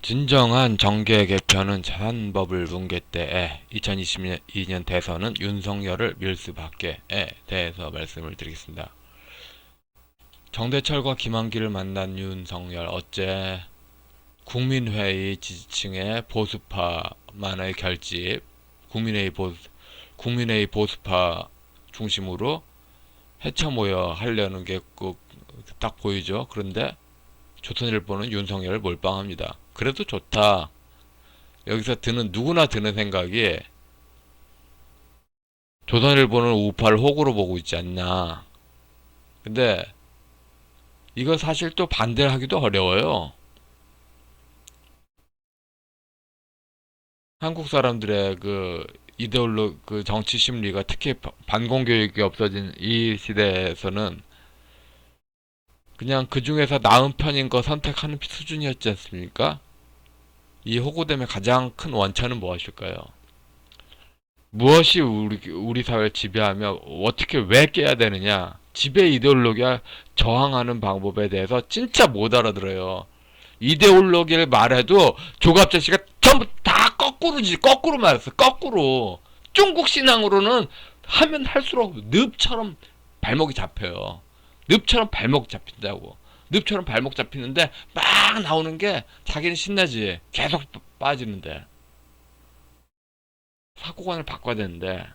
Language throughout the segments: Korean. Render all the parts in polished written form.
진정한 정계 개편은 자산버블 붕괴 때에 2022년 대선은 윤석열을 밀수밖에에 대해서 말씀을 드리겠습니다. 정대철과 김한길을 만난 윤석열 어째 국민회의 지지층의 보수파만의 결집, 국민회의 보수파 중심으로 헤쳐 모여 하려는 게 꼭 딱 보이죠. 그런데 조선일보는 윤석열을 몰빵합니다. 그래도 좋다. 여기서 누구나 드는 생각이 조선일보는 우파를 호구로 보고 있지 않나. 근데 이거 사실 또 반대를 하기도 어려워요. 한국 사람들의 그 정치 심리가 특히 반공교육이 없어진 이 시대에서는 그냥 그 중에서 나은 편인 거 선택하는 수준이었지 않습니까? 이 호구됨의 가장 큰 원천은 무엇일까요? 무엇이 우리 사회를 지배하며 어떻게 왜 깨야 되느냐? 지배 이데올로기와 저항하는 방법에 대해서 진짜 못 알아들어요. 이데올로기를 말해도 조갑재 씨가 전부 다 거꾸로 말했어. 거꾸로. 중국 신앙으로는 하면 할수록 늪처럼 발목이 잡혀요. 늪처럼 발목 잡힌다고. 늪처럼 발목 잡히는데 막 나오는 게 자기는 신나지. 계속 빠지는데. 사고관을 바꿔야 되는데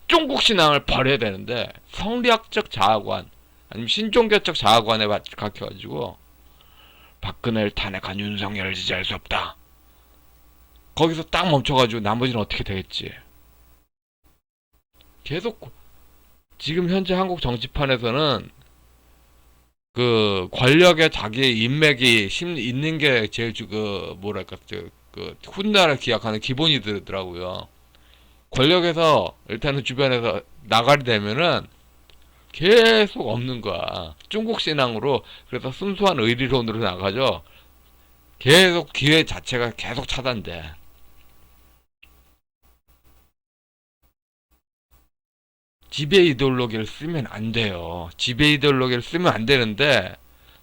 중국 신앙을 버려야 되는데 성리학적 자아관 아니면 신종교적 자아관에 각혀가지고 박근혜를 탄핵한 윤석열을 지지할 수 없다. 거기서 딱 멈춰가지고 나머지는 어떻게 되겠지. 계속 지금 현재 한국 정치판에서는 그 권력에 자기 인맥이 있는 게 제일 뭐랄까 훗날을 기약하는 기본이 되더라고요. 권력에서 일단은 주변에서 나가리 되면은 계속 없는 거야. 중국 신앙으로 그래서 순수한 의리론으로 나가죠. 계속 기회 자체가 계속 차단돼. 지배 이데올로기를 쓰면 안 돼요. 지배 이데올로기를 쓰면 안 되는데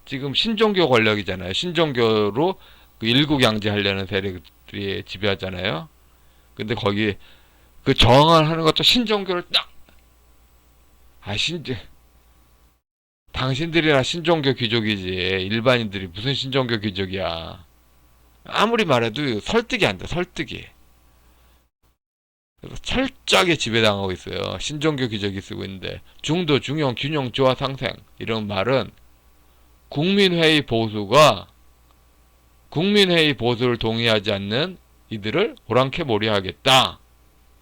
지금 신종교 권력이잖아요. 신종교로 그 일국양제하려는 세력들이 지배하잖아요. 근데 거기 그 저항을 하는 것도 신종교를 딱 당신들이나 신종교 귀족이지 일반인들이 무슨 신종교 귀족이야. 아무리 말해도 설득이 안 돼. 설득이. 그래서 철저하게 지배당하고 있어요. 신종교 귀족이 쓰고 있는데 중도, 중용, 균형, 조화, 상생 이런 말은 국민회의 보수를 동의하지 않는 이들을 오랑캐 몰이하겠다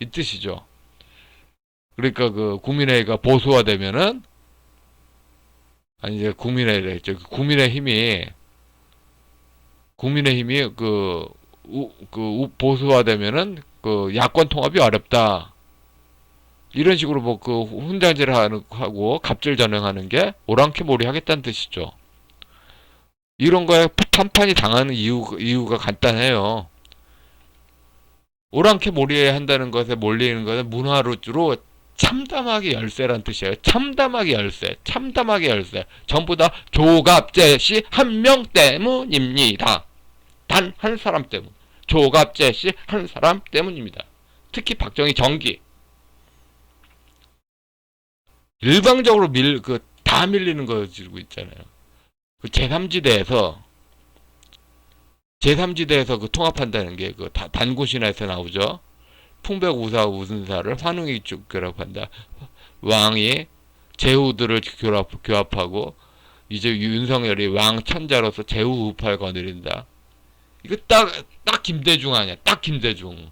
이 뜻이죠. 그러니까 그 국민회의가 보수화되면은 아니 이제 국민의힘이 보수화되면은 그 야권 통합이 어렵다. 이런 식으로 뭐 그 훈장질 하고 갑질전행하는 게 오랑캐몰이 하겠다는 뜻이죠. 이런 거에 판판이 당하는 이유가 간단해요. 오랑캐몰이 한다는 것에 몰리는 것은 문화로 참담하게 열쇠란 뜻이에요. 참담하게 열쇠, 참담하게 열쇠. 전부 다 조갑재 씨 한 명 때문입니다. 단 한 사람 때문. 조갑재 씨 한 사람 때문입니다. 특히 박정희 정기. 일방적으로 다 밀리는 거 지고 있잖아요. 그 제3지대에서 그 통합한다는 게 그 단고신화에서 나오죠. 풍백우사 우순사를 환웅이 결합한다. 왕이 제후들을 교합하고 이제 윤석열이 왕 천자로서 제후 우파를 거느린다. 이거 딱 김대중 아니야. 딱 김대중.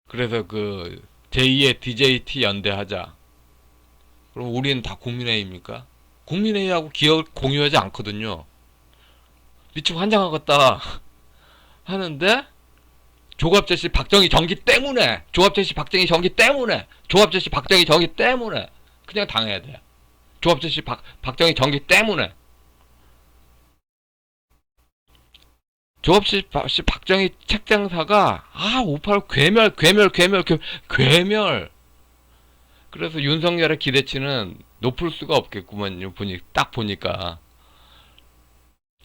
그래서 그 제2의 DJT 연대하자. 그럼 우리는 다 국민회의입니까? 국민회의하고 기억을 공유하지 않거든요. 미치고 환장하겠다 하는데 조갑재 씨 박정희 정기 때문에 그냥 당해야 돼. 조갑재 씨 박정희 정기 때문에 조갑재 씨 박정희 책장사가 58 괴멸. 그래서 윤석열의 기대치는 높을 수가 없겠구만요. 딱 보니까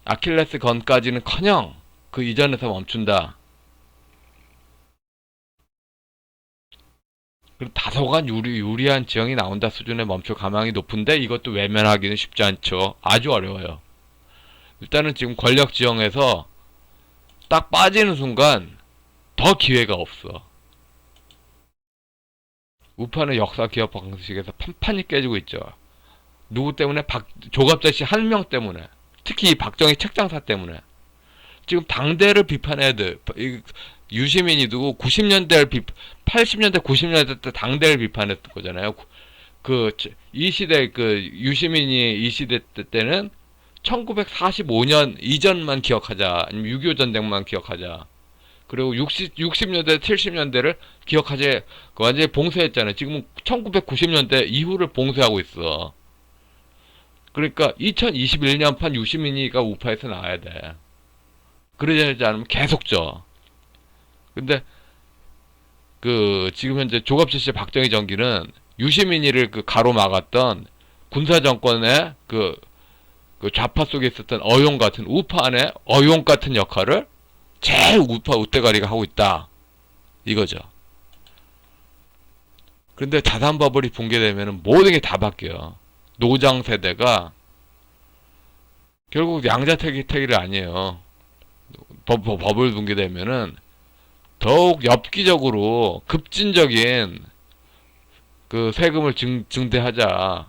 아킬레스건까지는커녕 그 이전에서 멈춘다. 그리고 다소간 유리한 지형이 나온다 수준의 멈출 가망이 높은데 이것도 외면하기는 쉽지 않죠. 아주 어려워요. 일단은 지금 권력 지형에서 딱 빠지는 순간 더 기회가 없어. 우파는 역사 기업 방식에서 판판이 깨지고 있죠. 누구 때문에? 조갑재 씨 한 명 때문에. 특히 이 박정희 책장사 때문에. 지금 당대를 비판해야 돼. 유시민이도 80년대 90년대 때 당대를 비판했던 거잖아요. 이 시대 유시민이 이 시대 때는 1945년 이전만 기억하자. 아니면 6.25 전쟁만 기억하자. 그리고 60년대 70년대를 기억하지. 완전히 봉쇄했잖아요. 지금은 1990년대 이후를 봉쇄하고 있어. 그러니까 2021년판 유시민이가 우파에서 나와야 돼. 그러지 않으면 계속 져. 근데 지금 현재 조갑재 씨 박정희 정기는 유시민이를 가로막았던 군사정권의 좌파 속에 있었던 어용 같은 우파 안에 어용 같은 역할을 제일 우파 우대가리가 하고 있다. 이거죠. 근데 자산버블이 붕괴되면 모든 게 다 바뀌어요. 노장 세대가 결국 양자택일이 아니에요. 버블 붕괴되면은 더욱 엽기적으로 급진적인 세금을 증대하자.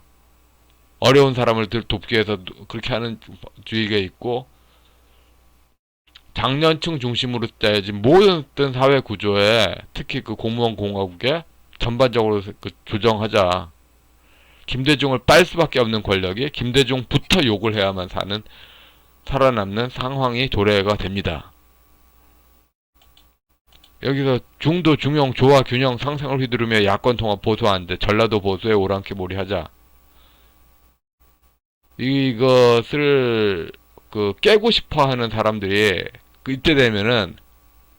어려운 사람을 돕기 위해서 그렇게 하는 주의가 있고, 장년층 중심으로 짜여진 모든 사회 구조에, 특히 공무원 공화국에 전반적으로 조정하자. 김대중을 빨 수밖에 없는 권력이 김대중부터 욕을 해야만 살아남는 상황이 도래가 됩니다. 여기서 중도, 중용, 조화, 균형, 상생을 휘두르며 야권 통합 보수하는데 전라도 보수에 오랑캐 몰이하자. 이것을 깨고 싶어하는 사람들이 이때 되면은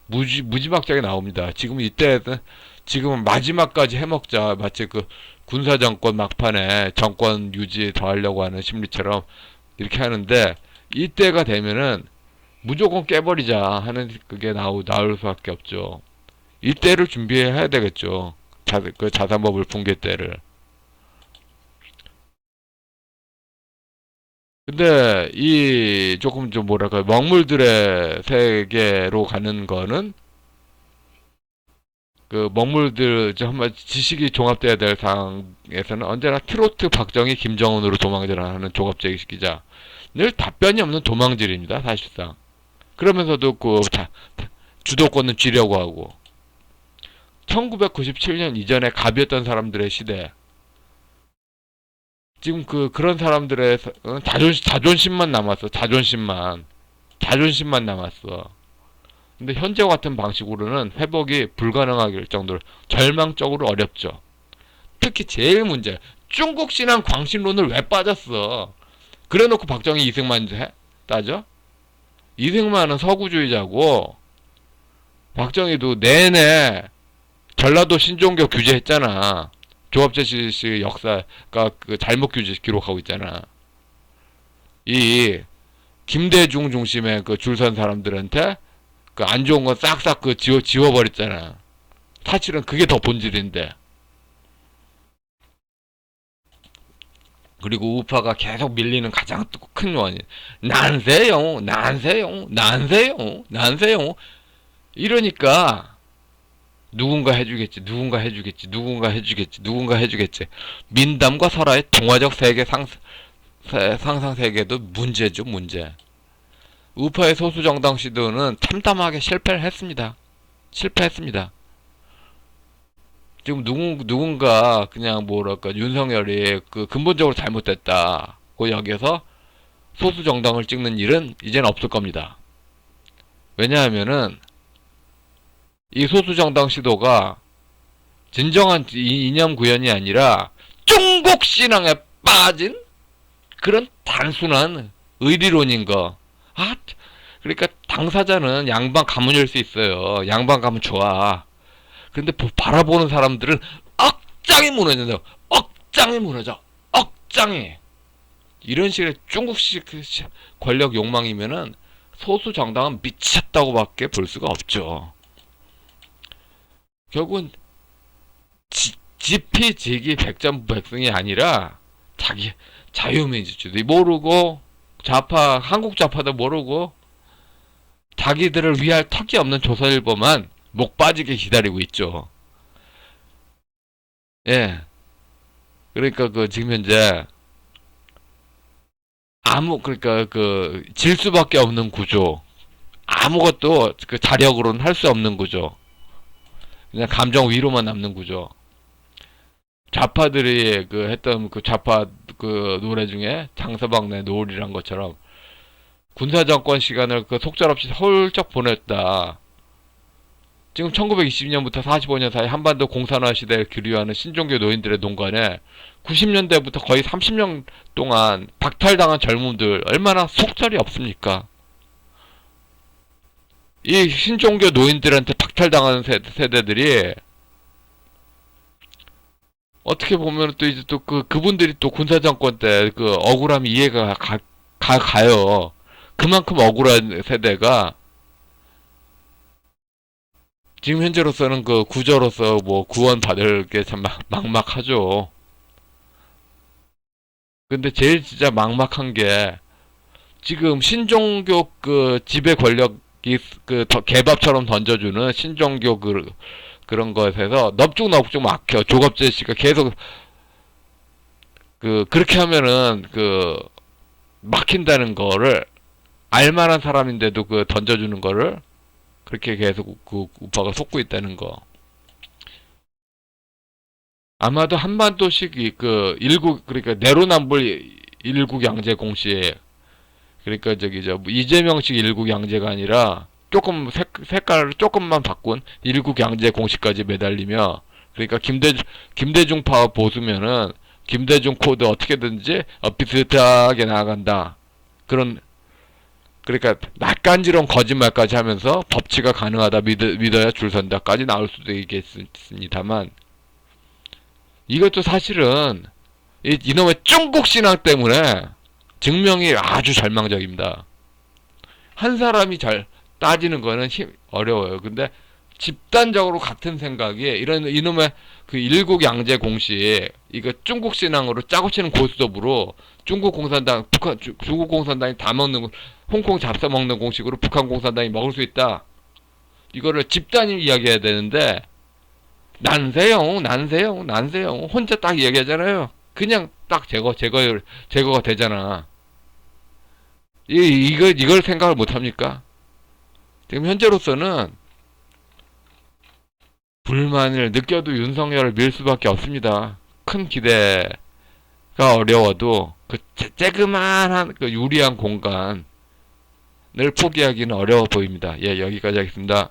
무지막지하게 나옵니다. 지금은 마지막까지 해먹자. 마치 군사정권 막판에 정권 유지 더 하려고 하는 심리처럼 이렇게 하는데, 이때가 되면은 무조건 깨버리자 하는 그게 나올 수밖에 없죠. 이때를 준비해야 되겠죠. 자산버블 붕괴 때를. 근데 조금 좀 뭐랄까 먹물들의 세계로 가는 거는 먹물들 한번 지식이 종합돼야 될 상황에서는 언제나 트로트 박정희 김정은으로 도망질하는 조갑재 기자 늘 답변이 없는 도망질입니다. 사실상. 그러면서도 주도권은 쥐려고 하고, 1997년 이전에 갑이었던 사람들의 시대, 지금 그런 사람들의 자존심만 남았어. 자존심만 남았어. 근데 현재와 같은 방식으로는 회복이 불가능할 정도로 절망적으로 어렵죠. 특히 제일 문제, 중국 신앙 광신론을 왜 빠졌어? 그래놓고 박정희 이승만 따져? 이승만은 서구주의자고, 박정희도 내내 전라도 신종교 규제했잖아. 조갑재 씨 역사가 잘못 규제 기록하고 있잖아. 이 김대중 중심의 줄 선 사람들한테 안 좋은 건 싹싹 지워버렸잖아. 사실은 그게 더 본질인데. 그리고 우파가 계속 밀리는 가장 큰 원인, 난세요. 이러니까 누군가 해주겠지. 민담과 설화의 동화적 세계 상상 세계도 문제죠, 문제. 우파의 소수 정당 시도는 참담하게 실패했습니다. 지금 누군가 그냥 뭐랄까 윤석열이 근본적으로 잘못됐다고 여기서 소수 정당을 찍는 일은 이제는 없을 겁니다. 왜냐하면은 이 소수 정당 시도가 진정한 이념 구현이 아니라 중국 신앙에 빠진 그런 단순한 의리론인 거. 그러니까 당사자는 양반 가문일 수 있어요. 양반 가문 좋아. 근데 바라보는 사람들은 억장이 무너져. 억장이. 이런 식의 중국식 권력 욕망이면은 소수 정당은 미쳤다고밖에 볼 수가 없죠. 결국은 지피지기 백전백승이 아니라 자기 자유민주주의 모르고 좌파 한국 좌파도 모르고 자기들을 위할 턱이 없는 조선일보만 목 빠지게 기다리고 있죠. 예. 그러니까 그 지금 현재 그러니까 그 질 수밖에 없는 구조. 아무것도 그 자력으로는 할 수 없는 구조. 그냥 감정 위로만 남는 구조. 좌파들이 그 했던 그 좌파 그 노래 중에 장서방네 노을이란 것처럼 군사정권 시간을 그 속절없이 훌쩍 보냈다. 지금 1920년부터 45년 사이 한반도 공산화 시대를 기류하는 신종교 노인들의 농간에 90년대부터 거의 30년 동안 박탈당한 젊은들 얼마나 속절이 없습니까? 이 신종교 노인들한테 박탈당하는 세대들이 어떻게 보면 또 이제 또 그분들이 또 군사정권 때 그 억울함이 이해가 가요. 그만큼 억울한 세대가 지금 현재로서는 그 구조로서 뭐 구원 받을 게 참 막막하죠. 근데 제일 진짜 막막한 게 지금 신종교 그 지배 권력이 그 개밥처럼 던져주는 신종교 그런 것에서 넙죽넙죽 막혀. 조갑재 씨가 계속 그렇게 하면은 막힌다는 거를 알만한 사람인데도 던져주는 거를 그렇게 계속 우파가 속고 있다는 거. 아마도 한반도식 일국 그러니까 내로남불 일국 양제 공식 그러니까 이재명식 일국 양제가 아니라 조금 색깔을 조금만 바꾼 일국 양제 공식까지 매달리며 그러니까 김대중파 보수면은 김대중 코드 어떻게든지 비슷하게 나아간다. 그러니까 낯간지러운 거짓말까지 하면서 법치가 가능하다 믿어야 줄 선다까지 나올 수도 있겠습니다만 이것도 사실은 이놈의 중국 신앙 때문에 증명이 아주 절망적입니다. 한 사람이 잘 따지는 거는 어려워요. 근데 집단적으로 같은 생각이 이놈의 일국 양제 공식 이거 중국 신앙으로 짜고 치는 고스톱으로 중국 공산당이 다 먹는 홍콩 잡사 먹는 공식으로 북한 공산당이 먹을 수 있다. 이거를 집단이 이야기해야 되는데 난세용 혼자 딱 이야기하잖아요. 그냥 딱 제거가 되잖아. 이걸 생각을 못 합니까? 지금 현재로서는 불만을 느껴도 윤석열을 밀 수밖에 없습니다. 큰 기대가 어려워도 쬐그만한 유리한 공간을 포기하기는 어려워 보입니다. 예, 여기까지 하겠습니다.